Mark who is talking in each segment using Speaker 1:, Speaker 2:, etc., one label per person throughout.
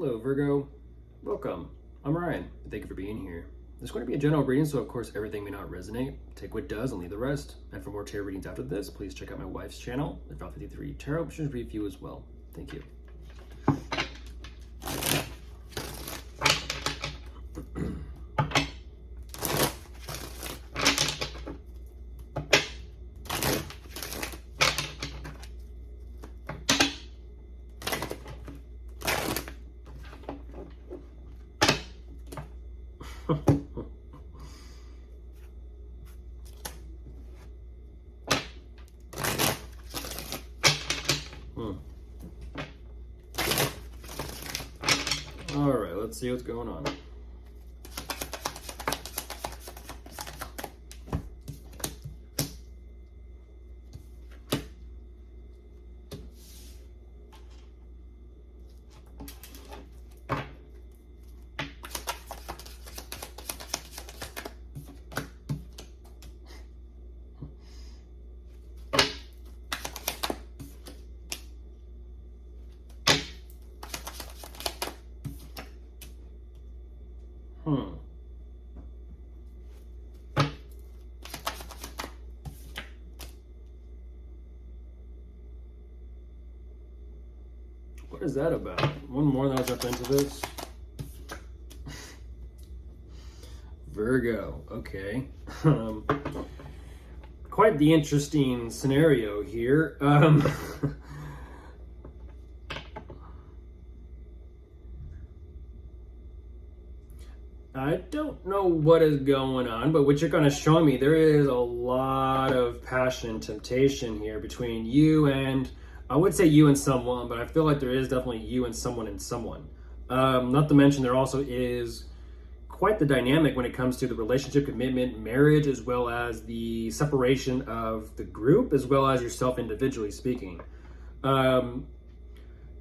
Speaker 1: Hello, Virgo. Welcome. I'm Ryan. Thank you for being here. This is going to be a general reading, so of course everything may not resonate. Take what does and leave the rest. And for more tarot readings after this, please check out my wife's channel, the Drop 53 Tarot, which is review as well. Thank you. All right, let's see what's going on. What is that about? One more that I'll jump into this. Virgo, okay. Quite the interesting scenario here. I don't know what is going on, but what you're going to show me, there is a lot of passion and temptation here between you and, I would say you and someone, but I feel like there is definitely you and someone and someone. Not to mention there also is quite the dynamic when it comes to the relationship, commitment, marriage, as well as the separation of the group, as well as yourself individually speaking.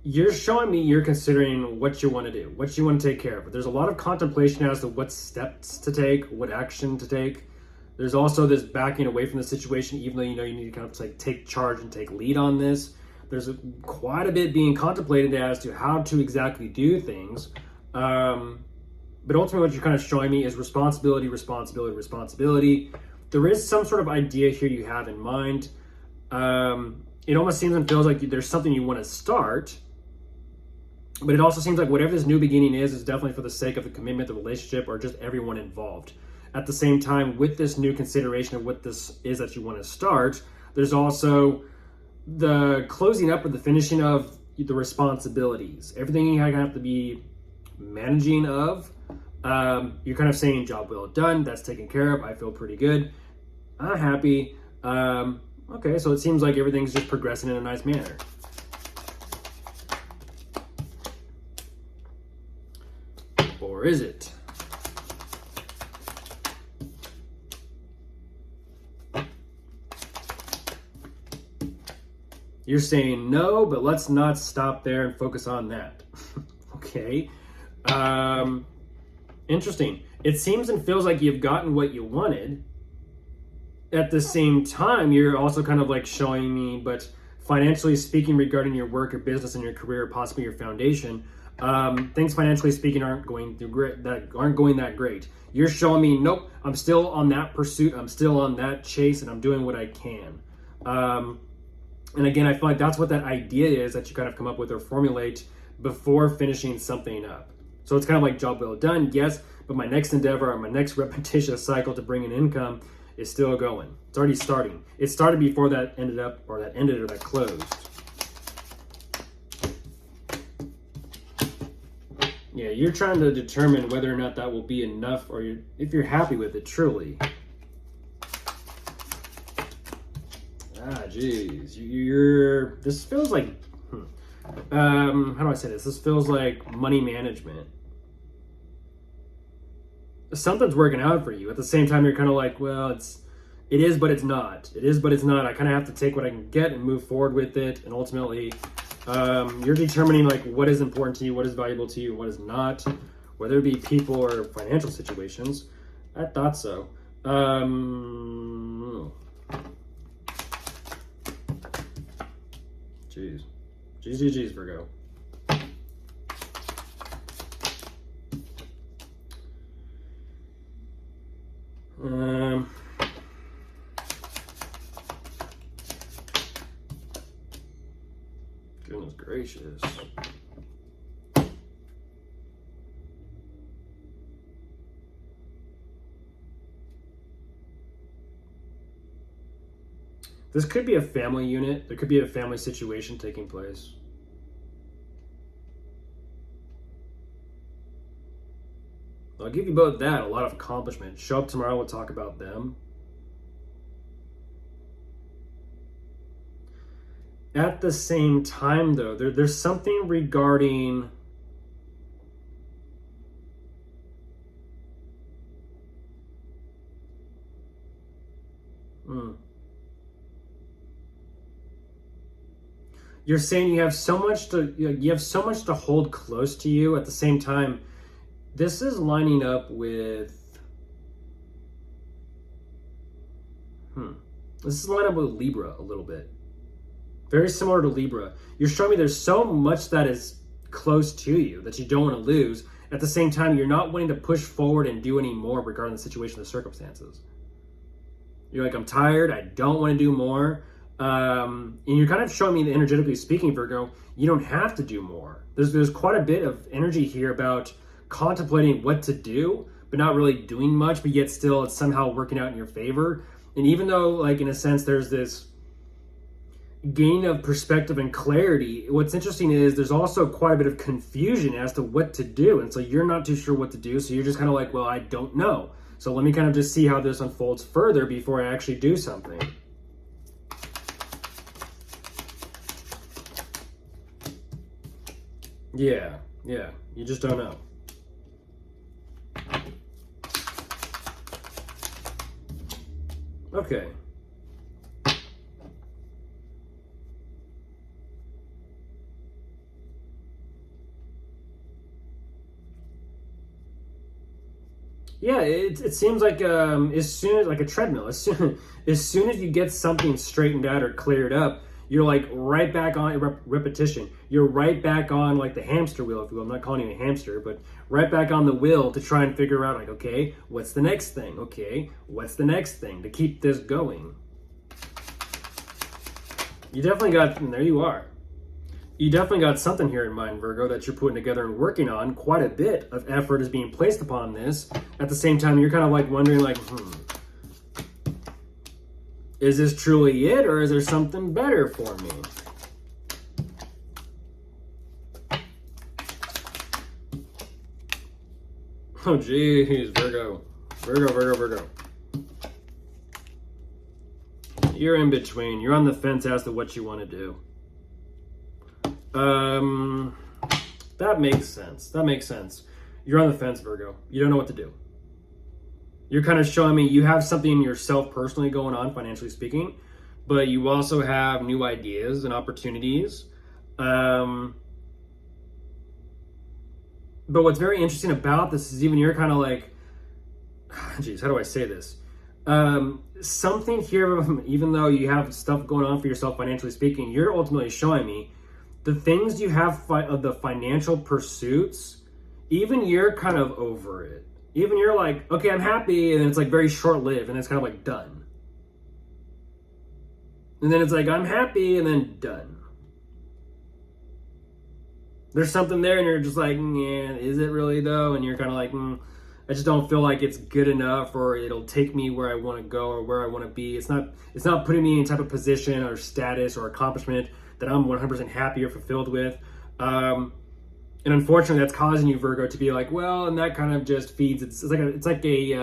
Speaker 1: You're showing me you're considering what you want to do, what you want to take care of. But there's a lot of contemplation as to what steps to take, what action to take. There's also this backing away from the situation, even though you know you need to kind of like take charge and take lead on this. There's quite a bit being contemplated as to how to exactly do things. But ultimately what you're kind of showing me is responsibility, responsibility, responsibility. There is some sort of idea here you have in mind. It almost seems and feels like there's something you want to start, but it also seems like whatever this new beginning is definitely for the sake of the commitment, the relationship, or just everyone involved. At the same time, with this new consideration of what this is that you want to start, there's also the closing up or the finishing of the responsibilities. Everything you have to be managing of. You're kind of saying job well done, that's taken care of, I feel pretty good, I'm happy. Okay, so it seems like everything's just progressing in a nice manner. Or is it? You're saying no, but let's not stop there and focus on that. Okay. Interesting. It seems and feels like you've gotten what you wanted. At the same time, you're also kind of like showing me, but financially speaking, regarding your work or business and your career, possibly your foundation, things financially speaking aren't going that great. You're showing me, nope, I'm still on that pursuit, I'm still on that chase, and I'm doing what I can. And again, I feel like that's what that idea is that you kind of come up with or formulate before finishing something up. So it's kind of like job well done, yes, but my next endeavor or my next repetitious cycle to bring in income is still going. It's already starting. It started before that ended or that closed. Yeah, you're trying to determine whether or not that will be enough, or if you're happy with it truly. Geez, this feels like, how do I say this? This feels like money management. Something's working out for you. At the same time, you're kind of like, well, it is, but it's not. It is, but it's not. I kind of have to take what I can get and move forward with it. And ultimately, you're determining like what is important to you, what is valuable to you, what is not, whether it be people or financial situations. I thought so. Jeez, Virgo. Goodness gracious. This could be a family unit. There could be a family situation taking place. I'll give you both that, a lot of accomplishment. Show up tomorrow, we'll talk about them. At the same time, though, there's something regarding you're saying you have so much to hold close to you. At the same time, this is lining up with this is lining up with Libra a little bit. Very similar to Libra. You're showing me there's so much that is close to you that you don't want to lose. At the same time, you're not wanting to push forward and do any more regarding the situation, the circumstances. You're like, I'm tired. I don't want to do more. And you're kind of showing me that energetically speaking, Virgo, you don't have to do more. There's quite a bit of energy here about contemplating what to do, but not really doing much, but yet still it's somehow working out in your favor. And even though, like, in a sense, there's this gain of perspective and clarity, what's interesting is there's also quite a bit of confusion as to what to do. And so you're not too sure what to do. So you're just kind of like, well, I don't know. So let me kind of just see how this unfolds further before I actually do something. Yeah, you just don't know. Okay. Yeah, it seems like as soon as, like a treadmill, as soon as you get something straightened out or cleared up, you're like right back on repetition. You're right back on like the hamster wheel, if you will. I'm not calling you a hamster, but right back on the wheel to try and figure out like, okay, what's the next thing? Okay, what's the next thing to keep this going? You definitely got, and there you are. You definitely got something here in mind, Virgo, that you're putting together and working on. Quite a bit of effort is being placed upon this. At the same time, you're kind of like wondering like, is this truly it, or is there something better for me? Oh, geez, Virgo. Virgo. You're in between. You're on the fence as to what you want to do. That makes sense. You're on the fence, Virgo. You don't know what to do. You're kind of showing me you have something in yourself personally going on, financially speaking, but you also have new ideas and opportunities. But what's very interesting about this is even you're kind of like, geez, how do I say this? Something here, even though you have stuff going on for yourself financially speaking, you're ultimately showing me the things you have of the financial pursuits, even you're kind of over it. Even you're like, okay, I'm happy, and it's like very short-lived, and it's kind of like done. And then it's like, I'm happy, and then done. There's something there, and you're just like, yeah, is it really though? And you're kind of like, I just don't feel like it's good enough, or it'll take me where I want to go or where I want to be. It's not putting me in any type of position or status or accomplishment that I'm 100% happy or fulfilled with. And unfortunately, that's causing you, Virgo, to be like, well, and that kind of just feeds. It's like a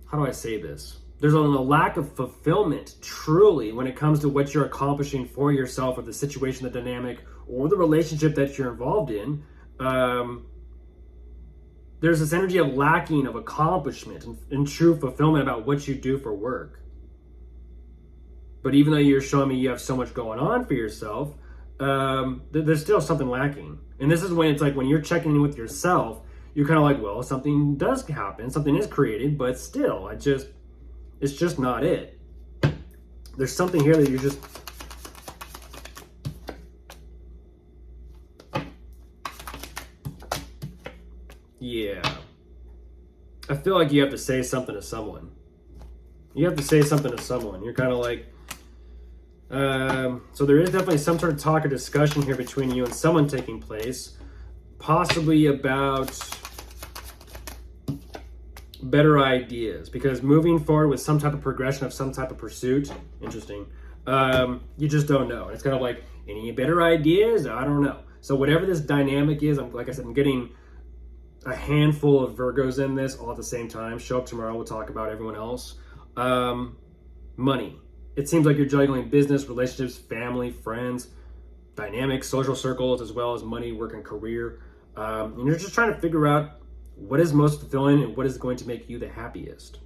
Speaker 1: how do I say this? There's a lack of fulfillment, truly, when it comes to what you're accomplishing for yourself, or the situation, the dynamic, or the relationship that you're involved in. There's this energy of lacking of accomplishment and true fulfillment about what you do for work. But even though you're showing me you have so much going on for yourself, there's still something lacking. And this is when it's like when you're checking in with yourself, you're kind of like, well, something does happen, something is created, but still, it's just not it. There's something here that you're just... Yeah. I feel like you have to say something to someone. You have to say something to someone. You're kind of like, so there is definitely some sort of talk or discussion here between you and someone taking place, possibly about better ideas, because moving forward with some type of progression of some type of pursuit, interesting, you just don't know. It's kind of like, any better ideas? I don't know. So whatever this dynamic is, like I said, I'm getting a handful of Virgos in this all at the same time. Show up tomorrow, we'll talk about everyone else. Money. It seems like you're juggling business, relationships, family, friends, dynamics, social circles, as well as money, work, and career. And you're just trying to figure out what is most fulfilling and what is going to make you the happiest.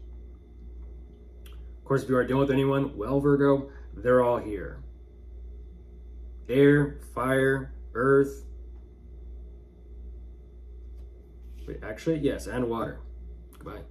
Speaker 1: Of course, if you are dealing with anyone, well, Virgo, they're all here. Air, fire, earth. Wait, actually, yes, and water. Goodbye.